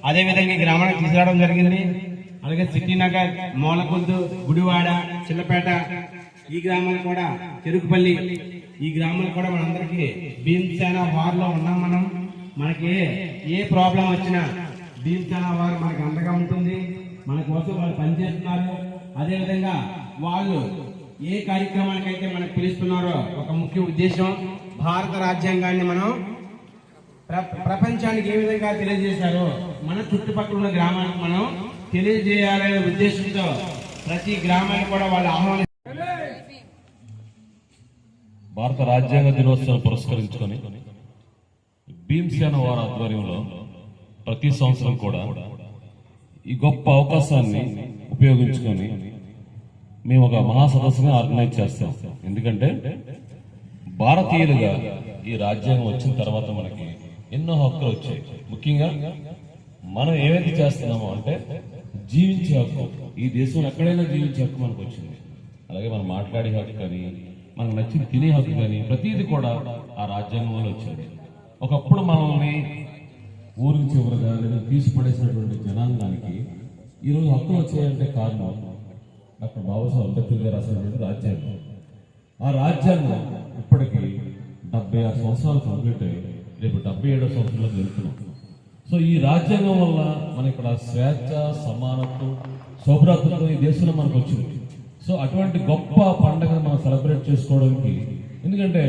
అదేవిధంగా ఈ గ్రామానికి తీసుకురావడం జరిగింది. అలాగే సిటీనగర్, మూలకొద్దు, గుడివాడ, చిల్లపేట, ఈ గ్రామాలు కూడా, చెరుకుపల్లి, ఈ గ్రామాలు కూడా మనందరికీ భీమసేన వార్లో ఉన్నాం. మనకి ఏ ప్రాబ్లం వచ్చినా భీమసేన వారు మనకి అండగా ఉంటుంది. మన కోసం వాళ్ళు పనిచేస్తున్నారు. అదేవిధంగా వాళ్ళు ఏ కార్యక్రమానికైతే మనకు పిలుస్తున్నారో ఒక ముఖ్య ఉద్దేశం భారత రాజ్యాంగాన్ని మనం ప్రపంచానికి ఏ విధంగా తెలియజేశారో మన చుట్టుపక్కల ఉన్న గ్రామానికి మనం తెలియజేయాలనే ఉద్దేశంతో ప్రతి గ్రామాన్ని కూడా వాళ్ళు ఆహ్వానిస్తారు. భారత రాజ్యాంగ దినోత్సవం పురస్కరించుకొని భీమసేన వారి ఆధ్వర్యంలో ప్రతి సంవత్సరం కూడా ఈ గొప్ప అవకాశాన్ని ఉపయోగించుకొని మేము ఒక మహాసదస్సుని ఆర్గనైజ్ చేస్తాం. ఎందుకంటే భారతీయులుగా ఈ రాజ్యాంగం వచ్చిన తర్వాత మనకి ఎన్నో హక్కులు వచ్చాయి. ముఖ్యంగా మనం ఏమైతే చేస్తున్నామో అంటే జీవించే హక్కు, ఈ దేశంలో ఎక్కడైనా జీవించే హక్కు మనకు వచ్చింది. అలాగే మనం మాట్లాడే హక్కు కానీ, మనకు నచ్చింది తినే హక్కు కానీ, ప్రతిదీ కూడా ఆ రాజ్యాంగంలో వచ్చింది. ఒకప్పుడు మనల్ని ఊరికి చివరిగా లేదా తీసిపడేసినటువంటి జనాంగానికి ఈరోజు హక్కులు వచ్చాయంటే కారణం డాక్టర్ బాబాసాహెబ్ అంబేద్కర్ గారు రాసినటువంటి రాజ్యాంగం. ఆ రాజ్యాంగం ఇప్పటికీ 76 సంవత్సరాలు కంప్లీట్ అయ్యి రేపు 77వ సంవత్సరంలోకి వెళ్తున్నాం. సో ఈ రాజ్యాంగం వల్ల మన ఇక్కడ స్వేచ్ఛ, సమానత్వం, సౌభ్రాతృత్వం ఈ దేశంలో మనకు వచ్చింది. సో అటువంటి గొప్ప పండుగను మనం సెలబ్రేట్ చేసుకోవడానికి, ఎందుకంటే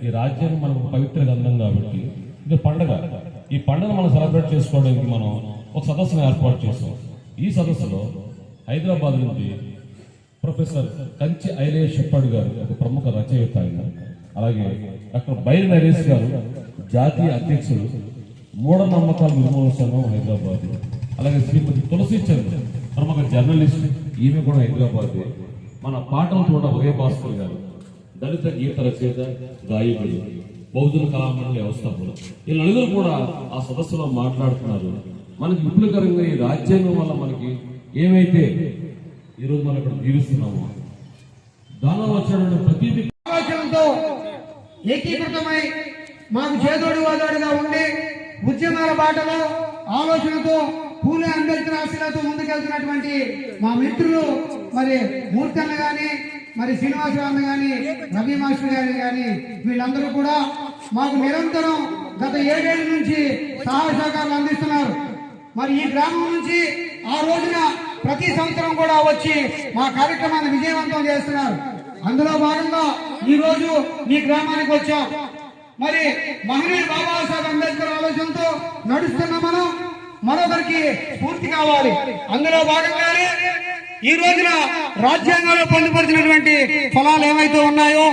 ఈ రాజ్యాంగం మనకు పవిత్ర గ్రంథం కాబట్టి ఇది పండుగ. ఈ పండుగను మనం సెలబ్రేట్ చేసుకోవడానికి మనం ఒక సదస్సును ఏర్పాటు చేసాం. ఈ సదస్సులో హైదరాబాద్ నుండి ప్రొఫెసర్ కంచి ఐలే షెప్పర్డ్ గారు, ఒక ప్రముఖ రచయిత ఆయన, అలాగే డాక్టర్ బైర్ నరేష్ గారు, జాతీయ అధ్యక్షులు, మూఢనమ్మకాల నిర్మూలన సంఘం హైదరాబాద్, అలాగే శ్రీమతి తులసి చంద్ర, ప్రముఖ జర్నలిస్ట్, ఈమె కూడా హైదరాబాద్, మన పాటల తోట ఉదయ భాస్కర్ గారు, దళిత గీత రచయిత, గాయకుడు, బహుజన కళామండలి వ్యవస్థాపకులు, ఈ నలుగురు కూడా ఆ సదస్సులో మాట్లాడుతున్నారు. మనకి విప్లవకరంగా ఈ రాజ్యాంగం వల్ల మనకి ఏమైతే ఈరోజు మనం ఇక్కడ జీవిస్తున్నామో దానిలో వచ్చినటువంటి ప్రతి ఆలోచనతో ఏకీకృతమై మాకు చేదోడు వాదోడుగా ఉండి ఉద్యమాల బాటలో ఆలోచనతో పూలే అంబేద్కర్ ఆశయాలతో ముందుకెళ్తున్నటువంటి మా మిత్రులు మరి మూర్తన్న గాని, మరి శ్రీనివాసరావు గాని, రవి మాస్టర్ గారి గాని, వీళ్ళందరూ కూడా మాకు నిరంతరం గత 7 ఏళ్ల నుంచి సహాయ సహకారాలు అందిస్తున్నారు. మరి ఈ గ్రామం నుంచి ఆ రోజున ప్రతి సంవత్సరం కూడా వచ్చి మా కార్యక్రమాన్ని విజయవంతం చేస్తున్నారు. అందులో భాగంగా ఈ రోజు ఈ గ్రామానికి వచ్చాం. మరి మహనీయుడు బాబాసాహెబ్ అంబేద్కర్ ఆలోచనతో నడుస్తున్న మనం మరొకరికి స్ఫూర్తి కావాలి. అందులో భాగంగానే ఈ రోజున రాజ్యాంగంలో పొందుపరిచినటువంటి ఫలాలు ఏవైతే ఉన్నాయో